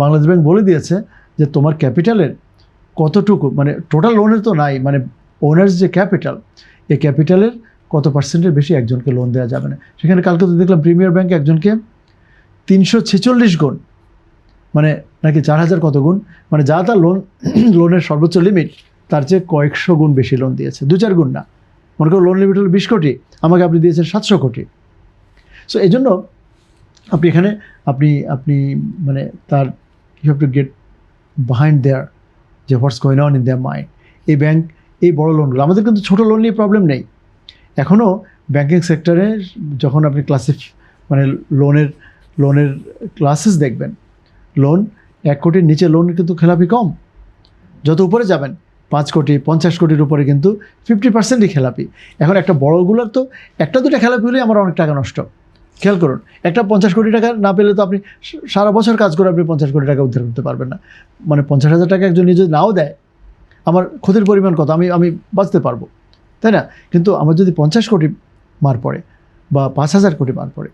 Bangladesh bank বলে দিয়েছে যে তোমার ক্যাপিটালের কতটুকু, মানে টোটাল লোনের তো নাই, মানে ওনার্স যে ক্যাপিটাল, এই ক্যাপিটালের কত পার্সেন্টের বেশি একজনকে লোন দেওয়া যাবে না। সেখানে কালকে তো দেখলাম প্রিমিয়ার ব্যাংক একজনকে 346 গুণ, মানে নাকি 4000 কত গুণ, মানে যা তার লোনের সর্বোচ্চ লিমিট তার চেয়ে কয়েকশো গুণ বেশি লোন দিয়েছে, 2-4 গুণ না। মনে করো লোন লিমিট হলো 20 কোটি, আমাকে আপনি দিয়েছেন 700 কোটি। সো এই জন্য আপনি এখানে আপনি আপনি মানে তার you have to get behind their যে what's going on in their mind. এই ব্যাংক এই বড় লোনগুলো, আমাদের কিন্তু ছোটো লোন নিয়ে প্রবলেম নেই এখনও। ব্যাংকিং সেক্টরে যখন আপনি মানে লোনের ক্লাসেস দেখবেন, লোন 1 কোটির নিচে লোন কিন্তু খেলাপি কম। যত উপরে যাবেন 5 কোটি 50 কোটির উপরে কিন্তু 50%ই খেলাপি। এখন একটা বড়গুলোর তো 1-2টা খেলাপি হলেই আমার অনেক টাকা নষ্ট। খেয়াল করুন, একটা 50 কোটি টাকা না পেলে তো আপনি সারা বছর কাজ করে আপনি 50 কোটি টাকা উদ্ধার করতে পারবেন না। মানে 50,000 টাকা একজন নিজে নাও দেয়, আমার ক্ষতির পরিমাণ কত, আমি বাঁচতে পারবো, তাই না? কিন্তু আমার যদি 50 কোটি মার পড়ে বা 5,000 কোটি মার পড়ে,